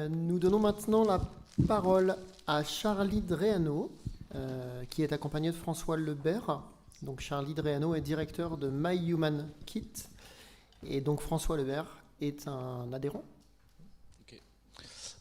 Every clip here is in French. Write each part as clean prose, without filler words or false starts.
Nous donnons maintenant la parole à Charlie Dreano, qui est accompagné de François Lebert. Donc Charlie Dreano est directeur de My Human Kit, et donc François Lebert est un adhérent. Okay.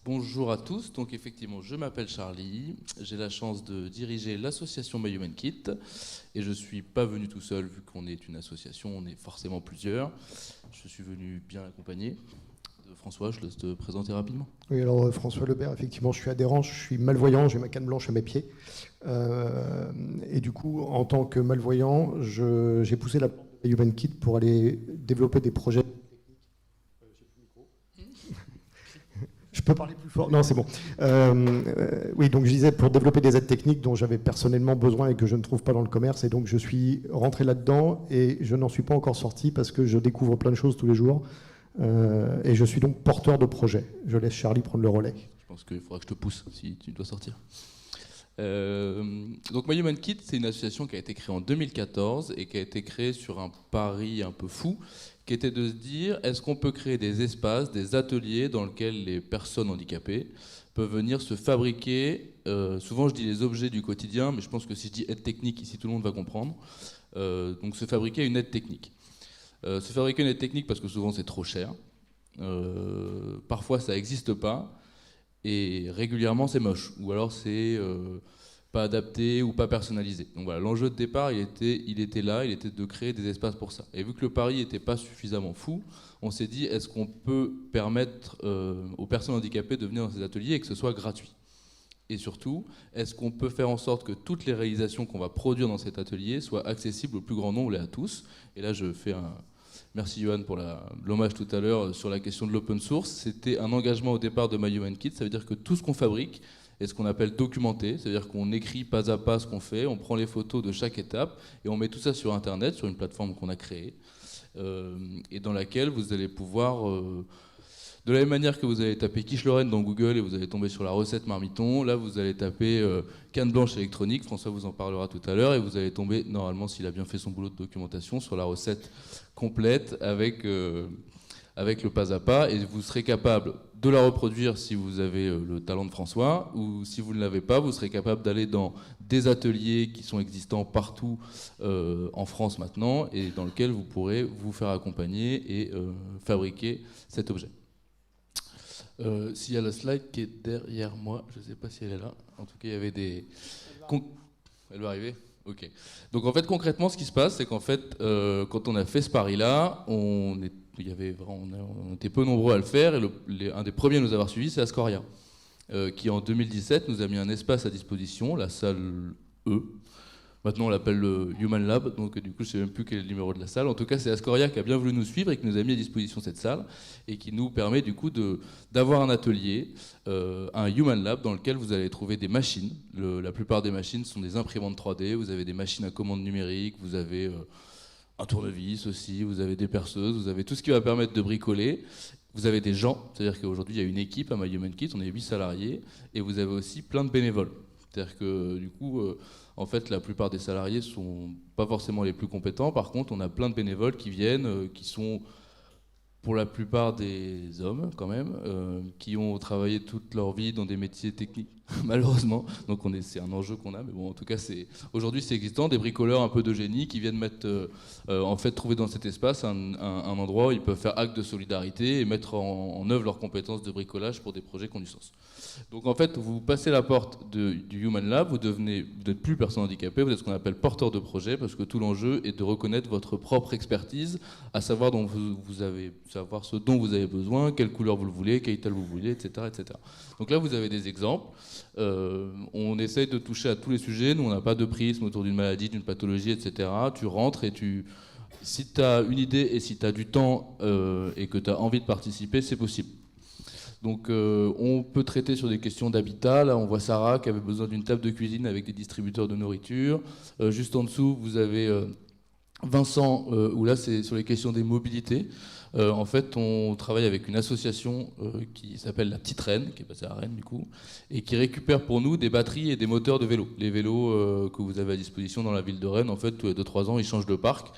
Bonjour à tous, donc effectivement je m'appelle Charlie, j'ai la chance de diriger l'association My Human Kit, et je ne suis pas venu tout seul vu qu'on est une association, on est forcément plusieurs. Je suis venu bien accompagné. François, je laisse te présenter rapidement. Oui, alors François Lebert, effectivement, je suis adhérent, je suis malvoyant, j'ai ma canne blanche à mes pieds. Et du coup, en tant que malvoyant, j'ai poussé la porte de Human Kit pour aller développer des projets techniques. Je peux parler plus fort? Non, c'est bon. Oui, donc je disais, pour développer des aides techniques dont j'avais personnellement besoin et que je ne trouve pas dans le commerce. Et donc je suis rentré là-dedans et je n'en suis pas encore sorti parce que je découvre plein de choses tous les jours. Et je suis donc porteur de projet. Je laisse Charlie prendre le relais. Je pense qu'il faudra que je te pousse si tu dois sortir. Donc My Human Kit, c'est une association qui a été créée en 2014 et qui a été créée sur un pari un peu fou, qui était de se dire, est-ce qu'on peut créer des espaces, des ateliers dans lesquels les personnes handicapées peuvent venir se fabriquer, souvent je dis les objets du quotidien, mais je pense que si je dis aide technique, ici tout le monde va comprendre, donc se fabriquer une aide technique. Se fabriquer une aide technique parce que souvent c'est trop cher, parfois ça n'existe pas, et régulièrement c'est moche, ou alors c'est pas adapté ou pas personnalisé. Donc voilà, l'enjeu de départ il était là, il était de créer des espaces pour ça. Et vu que le pari n'était pas suffisamment fou, on s'est dit est-ce qu'on peut permettre aux personnes handicapées de venir dans ces ateliers et que ce soit gratuit ? Et surtout, est-ce qu'on peut faire en sorte que toutes les réalisations qu'on va produire dans cet atelier soient accessibles au plus grand nombre et à tous ? Et là, je fais un... Merci Johan pour l'hommage tout à l'heure sur la question de l'open source. C'était un engagement au départ de My Human Kit. Ça veut dire que tout ce qu'on fabrique est ce qu'on appelle documenté. C'est-à-dire qu'on écrit pas à pas ce qu'on fait, on prend les photos de chaque étape et on met tout ça sur Internet, sur une plateforme qu'on a créée et dans laquelle vous allez pouvoir... De la même manière que vous allez taper quiche Lorraine dans Google et vous allez tomber sur la recette marmiton, là vous allez taper canne blanche électronique, François vous en parlera tout à l'heure, et vous allez tomber, normalement s'il a bien fait son boulot de documentation, sur la recette complète avec le pas à pas, et vous serez capable de la reproduire si vous avez le talent de François, ou si vous ne l'avez pas, vous serez capable d'aller dans des ateliers qui sont existants partout en France maintenant, et dans lesquels vous pourrez vous faire accompagner et fabriquer cet objet. S'il y a la slide qui est derrière moi, je ne sais pas si elle est là. En tout cas, il y avait des... Elle va arriver ? Ok. Donc en fait, concrètement, ce qui se passe, c'est qu'en fait, quand on a fait ce pari-là, on était peu nombreux à le faire, et un des premiers à nous avoir suivis, c'est Ascoria, qui en 2017 nous a mis un espace à disposition, la salle E. Maintenant, on l'appelle le Human Lab, donc du coup, je ne sais même plus quel est le numéro de la salle. En tout cas, c'est Ascoria qui a bien voulu nous suivre et qui nous a mis à disposition cette salle et qui nous permet du coup d'avoir un atelier, un Human Lab, dans lequel vous allez trouver des machines. La plupart des machines sont des imprimantes 3D, vous avez des machines à commande numérique, vous avez un tournevis aussi, vous avez des perceuses, vous avez tout ce qui va permettre de bricoler. Vous avez des gens, c'est-à-dire qu'aujourd'hui, il y a une équipe à My Human Kit, on est 8 salariés, et vous avez aussi plein de bénévoles. C'est-à-dire que du coup... En fait, la plupart des salariés sont pas forcément les plus compétents. Par contre, on a plein de bénévoles qui viennent, qui sont pour la plupart des hommes quand même, qui ont travaillé toute leur vie dans des métiers techniques, malheureusement. Donc c'est un enjeu qu'on a, mais bon, en tout cas, aujourd'hui c'est existant. Des bricoleurs un peu de génie qui viennent mettre, en fait, trouver dans cet espace un endroit où ils peuvent faire acte de solidarité et mettre en œuvre leurs compétences de bricolage pour des projets qui ont du sens. Donc en fait, vous passez la porte du Human Lab, vous n'êtes plus personne handicapée, vous êtes ce qu'on appelle porteur de projet, parce que tout l'enjeu est de reconnaître votre propre expertise, à savoir savoir ce dont vous avez besoin, quelle couleur vous le voulez, quelle taille vous voulez, etc., etc. Donc là, vous avez des exemples. On essaye de toucher à tous les sujets. Nous, on n'a pas de prisme autour d'une maladie, d'une pathologie, etc. Tu rentres et si tu as une idée et si tu as du temps et que tu as envie de participer, c'est possible. Donc on peut traiter sur des questions d'habitat. Là on voit Sarah qui avait besoin d'une table de cuisine avec des distributeurs de nourriture. Juste en dessous vous avez Vincent où là c'est sur les questions des mobilités. En fait on travaille avec une association qui s'appelle La Petite Reine, qui est basée à Rennes du coup, et qui récupère pour nous des batteries et des moteurs de vélos. Les vélos que vous avez à disposition dans la ville de Rennes, en fait tous les 2-3 ans ils changent de parc.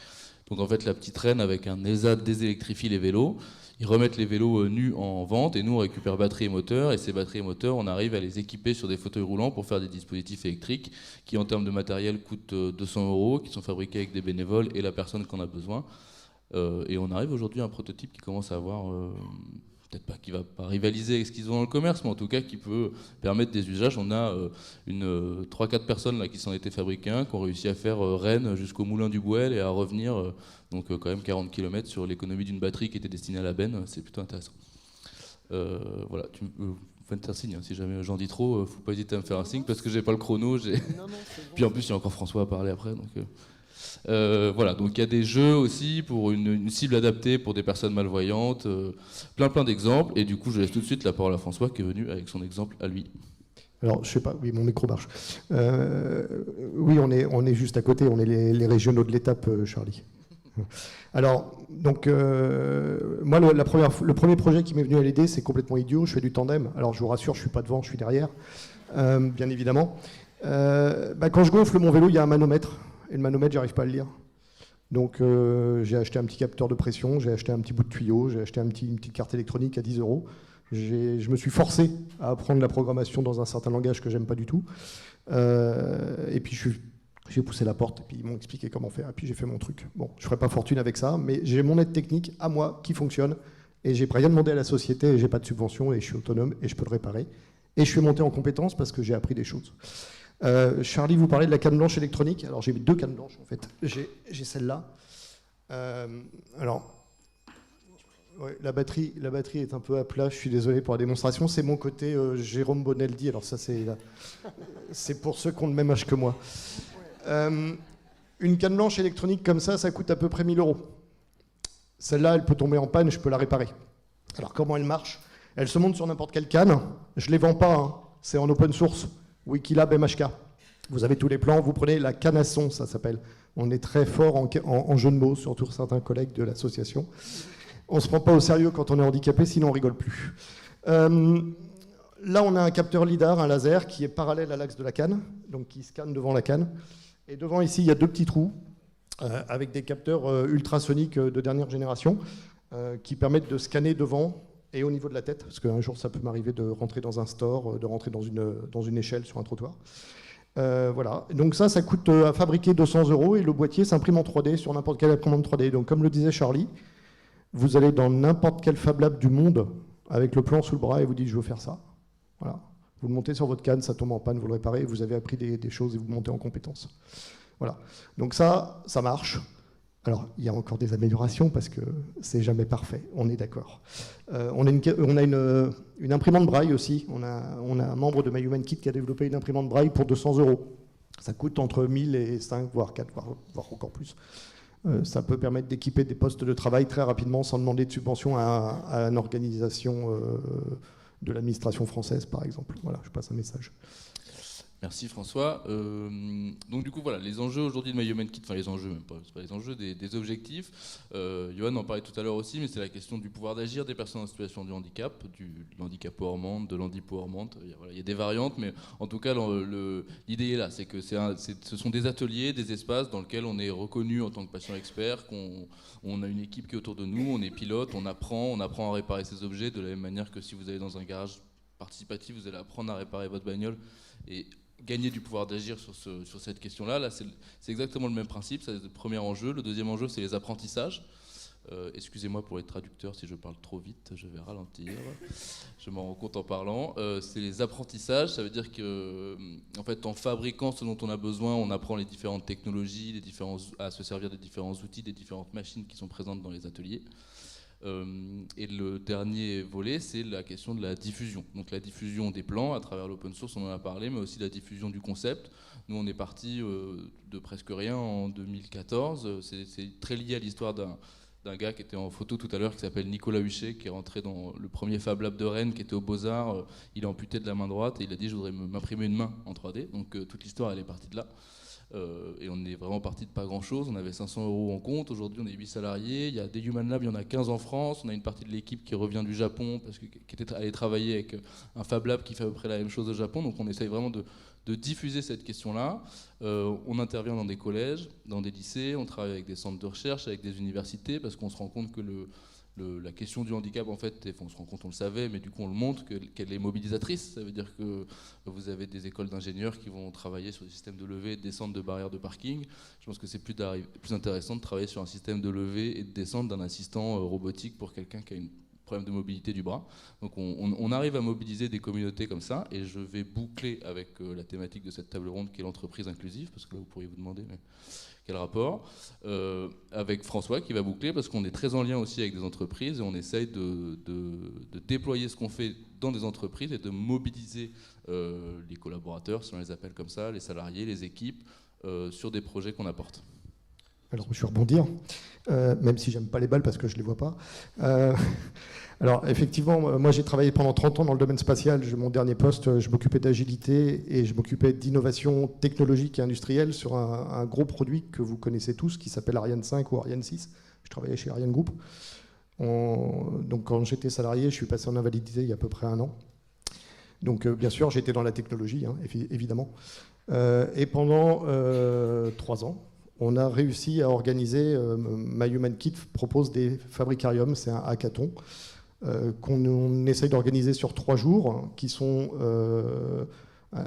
Donc en fait la Petite Reine avec un ESA désélectrifie les vélos. ils remettent les vélos nus en vente et nous on récupère batterie et moteur, et ces batteries et moteurs on arrive à les équiper sur des fauteuils roulants pour faire des dispositifs électriques qui en termes de matériel coûtent 200 €, qui sont fabriqués avec des bénévoles et la personne qu'on a besoin. Et on arrive aujourd'hui à un prototype qui commence à avoir, peut-être pas qui va pas rivaliser avec ce qu'ils ont dans le commerce, mais en tout cas qui peut permettre des usages. On a 3-4 personnes là qui s'en étaient fabriqués un, qui ont réussi à faire Rennes jusqu'au Moulin du Bouel et à revenir, donc quand même 40 km sur l'économie d'une batterie qui était destinée à la benne. C'est plutôt intéressant. Voilà, vous faites un signe, hein, si jamais j'en dis trop, faut pas hésiter à me faire un signe parce que j'ai pas le chrono. Non, non, c'est bon. Puis en plus il y a encore François à parler après, donc... voilà, donc il y a des jeux aussi pour une cible adaptée pour des personnes malvoyantes, plein d'exemples, et du coup je laisse tout de suite la parole à François qui est venu avec son exemple à lui. Alors, je sais pas, oui, mon micro marche. Oui, on est juste à côté, on est les régionaux de l'étape, Charlie. Alors, donc, moi, le premier projet qui m'est venu à l'idée, c'est complètement idiot, je fais du tandem. Alors, je vous rassure, je suis pas devant, je suis derrière, bien évidemment. Quand je gonfle mon vélo, il y a un manomètre. Et le manomètre, j'arrive pas à le lire. Donc j'ai acheté un petit capteur de pression, j'ai acheté un petit bout de tuyau, j'ai acheté une petite carte électronique à 10 €. Je me suis forcé à apprendre la programmation dans un certain langage que j'aime pas du tout. Et puis j'ai poussé la porte et puis ils m'ont expliqué comment faire. Et puis j'ai fait mon truc. Bon, je ferai pas fortune avec ça, mais j'ai mon aide technique à moi qui fonctionne. Et j'ai rien demandé à la société, et j'ai pas de subvention, et je suis autonome, et je peux le réparer. Et je suis monté en compétence parce que j'ai appris des choses. Charlie, vous parlez de la canne blanche électronique. Alors j'ai mis 2 cannes blanches en fait. J'ai celle-là. Alors, ouais, la batterie est un peu à plat. Je suis désolé pour la démonstration. C'est mon côté Jérôme Bonaldi. Alors ça c'est pour ceux qui ont le même âge que moi. Une canne blanche électronique comme ça coûte à peu près 1 000 €. Celle-là, elle peut tomber en panne. Je peux la réparer. Alors comment elle marche? Elle se monte sur n'importe quelle canne. Je les vends pas. Hein. C'est en open source. Wikilab MHK. Vous avez tous les plans, vous prenez la canne à son, ça s'appelle. On est très fort en jeu de mots, surtout certains collègues de l'association. On ne se prend pas au sérieux quand on est handicapé, sinon on rigole plus. Là, on a un capteur LIDAR, un laser, qui est parallèle à l'axe de la canne, donc qui scanne devant la canne. Et devant ici, il y a 2 petits trous, avec des capteurs ultrasoniques de dernière génération, qui permettent de scanner devant et au niveau de la tête, parce qu'un jour ça peut m'arriver de rentrer dans un store, de rentrer dans une échelle sur un trottoir. Voilà. Donc ça coûte à fabriquer 200 € et le boîtier s'imprime en 3D sur n'importe quelle imprimante 3D. Donc comme le disait Charlie, vous allez dans n'importe quel Fab Lab du monde avec le plan sous le bras et vous dites je veux faire ça. Voilà. Vous le montez sur votre canne, ça tombe en panne, vous le réparez, vous avez appris des choses et vous montez en compétences. Voilà. Donc ça marche. Alors, il y a encore des améliorations parce que c'est jamais parfait, on est d'accord. On a une imprimante braille aussi. On a un membre de MyHumanKit qui a développé une imprimante braille pour 200 €. Ça coûte entre 1000 et 5, voire 4, voire encore plus. Ça peut permettre d'équiper des postes de travail très rapidement sans demander de subvention à une organisation de l'administration française, par exemple. Voilà, je passe un message. Merci François. Donc du coup voilà, les enjeux aujourd'hui de MyHumanKit, enfin les enjeux même pas, c'est pas les enjeux, des objectifs. Johan en parlait tout à l'heure aussi, mais c'est la question du pouvoir d'agir des personnes en situation de handicap, de l'handicap-empowerment, de l'handipowerment. Il y a des variantes, mais en tout cas l'idée est là, c'est que ce sont des ateliers, des espaces dans lesquels on est reconnu en tant que patient expert, qu'on a une équipe qui est autour de nous, on est pilote, on apprend à réparer ces objets de la même manière que si vous allez dans un garage participatif, vous allez apprendre à réparer votre bagnole et gagner du pouvoir d'agir sur cette question-là. Là, c'est exactement le même principe, c'est le premier enjeu. Le deuxième enjeu, c'est les apprentissages. Excusez-moi pour les traducteurs si je parle trop vite, je vais ralentir. Je m'en rends compte en parlant. C'est les apprentissages, ça veut dire que, en fait, en fabriquant ce dont on a besoin, on apprend les différentes technologies, à se servir des différents outils, des différentes machines qui sont présentes dans les ateliers. Et le dernier volet, c'est la question de la diffusion. Donc la diffusion des plans à travers l'open source, on en a parlé, mais aussi la diffusion du concept. Nous, on est parti de presque rien en 2014. C'est très lié à l'histoire d'un gars qui était en photo tout à l'heure, qui s'appelle Nicolas Huchet, qui est rentré dans le premier Fab Lab de Rennes, qui était aux Beaux-Arts. Il est amputé de la main droite et il a dit « je voudrais m'imprimer une main en 3D ». Donc toute l'histoire, elle est partie de là. Et on est vraiment parti de pas grand chose. On avait 500 € en compte. Aujourd'hui, on est 8 salariés. Il y a des Human Lab, il y en a 15 en France. On a une partie de l'équipe qui revient du Japon qui était allée travailler avec un Fab Lab qui fait à peu près la même chose au Japon. Donc on essaye vraiment de diffuser cette question-là. On intervient dans des collèges, dans des lycées. On travaille avec des centres de recherche, avec des universités, parce qu'on se rend compte que la question du handicap, en fait, on se rend compte, on le savait, mais du coup on le montre, qu'elle est mobilisatrice. Ça veut dire que vous avez des écoles d'ingénieurs qui vont travailler sur des systèmes de levée et de descente de barrières de parking. Je pense que c'est plus intéressant de travailler sur un système de levée et de descente d'un assistant robotique pour quelqu'un qui a un problème de mobilité du bras. Donc on arrive à mobiliser des communautés comme ça, et je vais boucler avec la thématique de cette table ronde qui est l'entreprise inclusive, parce que là vous pourriez vous demander mais quel rapport, avec François qui va boucler, parce qu'on est très en lien aussi avec des entreprises et on essaye de déployer ce qu'on fait dans des entreprises et de mobiliser les collaborateurs, si on les appelle comme ça, les salariés, les équipes, sur des projets qu'on apporte. Alors, je vais rebondir, même si j'aime pas les balles parce que je les vois pas. Alors, effectivement, moi, j'ai travaillé pendant 30 ans dans le domaine spatial. Mon dernier poste, je m'occupais d'agilité et je m'occupais d'innovation technologique et industrielle sur un gros produit que vous connaissez tous, qui s'appelle Ariane 5 ou Ariane 6. Je travaillais chez Ariane Group. Donc, quand j'étais salarié, je suis passé en invalidité il y a à peu près 1 an. Donc, bien sûr, j'étais dans la technologie, hein, évidemment. Et pendant 3 ans, on a réussi à organiser, MyHumanKit propose des fabricariums, c'est un hackathon, qu'on essaye d'organiser sur 3 jours,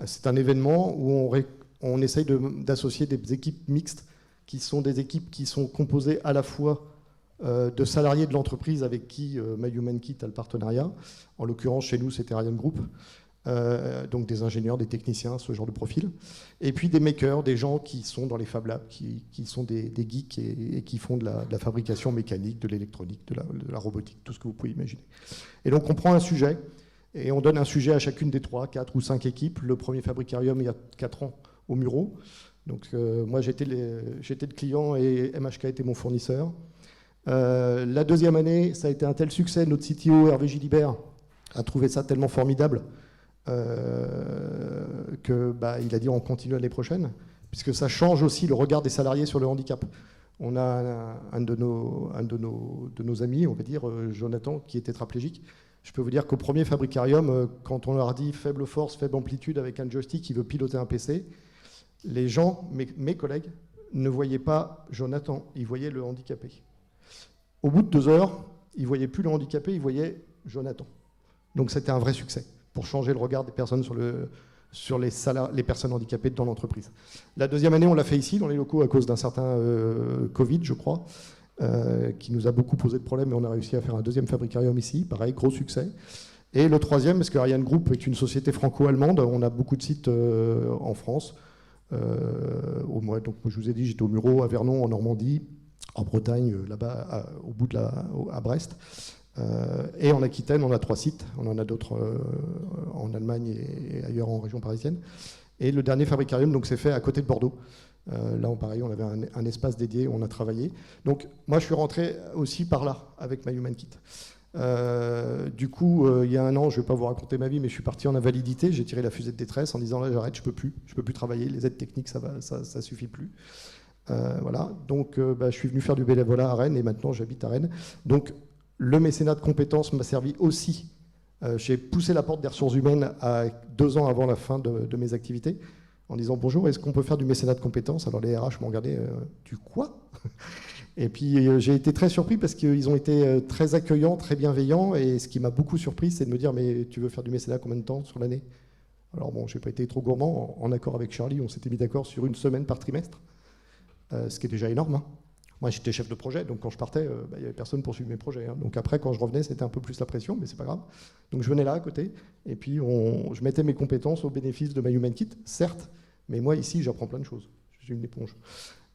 c'est un événement où on essaye d'associer des équipes mixtes, qui sont des équipes qui sont composées à la fois de salariés de l'entreprise avec qui MyHumanKit a le partenariat. En l'occurrence, chez nous, c'était Ariane Group. Donc des ingénieurs, des techniciens, ce genre de profil. Et puis des makers, des gens qui sont dans les Fab Labs, qui sont des geeks et qui font de la fabrication mécanique, de l'électronique, de la robotique, tout ce que vous pouvez imaginer. Et donc on prend un sujet et on donne un sujet à chacune des 3, 4 ou 5 équipes. Le premier fabricarium, il y a 4 ans, au Muro. Donc moi j'étais le client et MHK était mon fournisseur. La deuxième année, ça a été un tel succès, notre CTO Hervé Gilibert a trouvé ça tellement formidable qu'il a dit on continue l'année prochaine, puisque ça change aussi le regard des salariés sur le handicap. On a un de nos amis, on va dire, Jonathan, qui est tétraplégique. Je peux vous dire qu'au premier fabricarium, quand on leur dit faible force, faible amplitude avec un joystick, il veut piloter un PC, les gens, mes collègues, ne voyaient pas Jonathan, ils voyaient le handicapé. Au bout de 2 heures, ils ne voyaient plus le handicapé, ils voyaient Jonathan. Donc c'était un vrai succès pour changer le regard des personnes sur les personnes handicapées dans l'entreprise. La deuxième année, on l'a fait ici, dans les locaux, à cause d'un certain Covid, je crois, qui nous a beaucoup posé de problèmes, mais on a réussi à faire un deuxième fabricarium ici, pareil, gros succès. Et le troisième, parce que Ariane Group est une société franco-allemande, on a beaucoup de sites en France. Donc, je vous ai dit, j'étais au Muro, à Vernon, en Normandie, en Bretagne, là-bas, à Brest. Et en Aquitaine, on a 3 sites. On en a d'autres en Allemagne et ailleurs en région parisienne. Et le dernier fabricarium, donc, s'est fait à côté de Bordeaux. Là, pareil, on avait un espace dédié où on a travaillé. Donc, moi, je suis rentré aussi par là, avec MyHumanKit. Du coup, il y a 1 an, je ne vais pas vous raconter ma vie, mais je suis parti en invalidité. J'ai tiré la fusée de détresse en disant là, j'arrête, je peux plus travailler. Les aides techniques, ça suffit plus. Voilà. Donc, je suis venu faire du bénévolat à Rennes et maintenant, j'habite à Rennes. Donc, le mécénat de compétences m'a servi aussi. J'ai poussé la porte des ressources humaines à 2 ans avant la fin de mes activités en disant bonjour, est-ce qu'on peut faire du mécénat de compétences? Alors les RH m'ont regardé, tu quoi? Et puis j'ai été très surpris parce qu'ils ont été très accueillants, très bienveillants. Et ce qui m'a beaucoup surpris, c'est de me dire mais tu veux faire du mécénat combien de temps sur l'année? Alors bon, je n'ai pas été trop gourmand. En accord avec Charlie, on s'était mis d'accord sur 1 semaine par trimestre, ce qui est déjà énorme. Hein. Moi, j'étais chef de projet, donc quand je partais, il n'y avait personne pour suivre mes projets. Hein. Donc après, quand je revenais, c'était un peu plus la pression, mais c'est pas grave. Donc je venais là à côté, et puis je mettais mes compétences au bénéfice de MyHumanKit, certes, mais moi ici, j'apprends plein de choses. Je suis une éponge.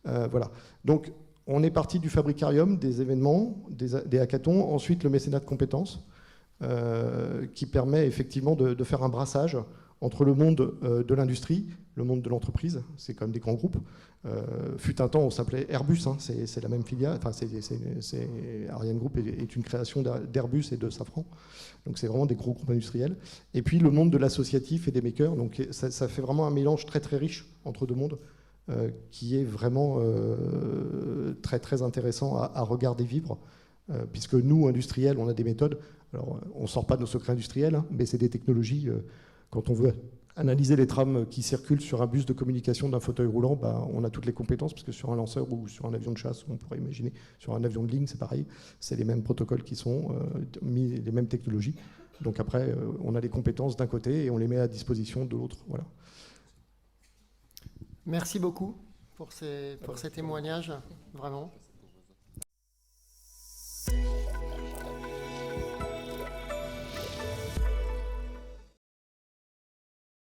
Voilà. Donc on est parti du fabricarium, des événements, des hackathons, ensuite le mécénat de compétences, qui permet effectivement de faire un brassage entre le monde de l'industrie, le monde de l'entreprise, c'est quand même des grands groupes. Fut un temps, on s'appelait Airbus, hein, c'est la même filiale. Enfin, Ariane Group est une création d'Airbus et de Safran. Donc c'est vraiment des gros groupes industriels. Et puis le monde de l'associatif et des makers. Donc ça fait vraiment un mélange très très riche entre 2 mondes, qui est vraiment très très intéressant à regarder vivre. Puisque nous, industriels, on a des méthodes. Alors on ne sort pas de nos secrets industriels, hein, mais c'est des technologies. Quand on veut analyser les trames qui circulent sur un bus de communication d'un fauteuil roulant, bah, on a toutes les compétences, parce que sur un lanceur ou sur un avion de chasse, on pourrait imaginer, sur un avion de ligne, c'est pareil, c'est les mêmes protocoles qui sont mis, les mêmes technologies. Donc après, on a les compétences d'un côté et on les met à disposition de l'autre. Voilà. Merci beaucoup pour ces témoignages, vraiment.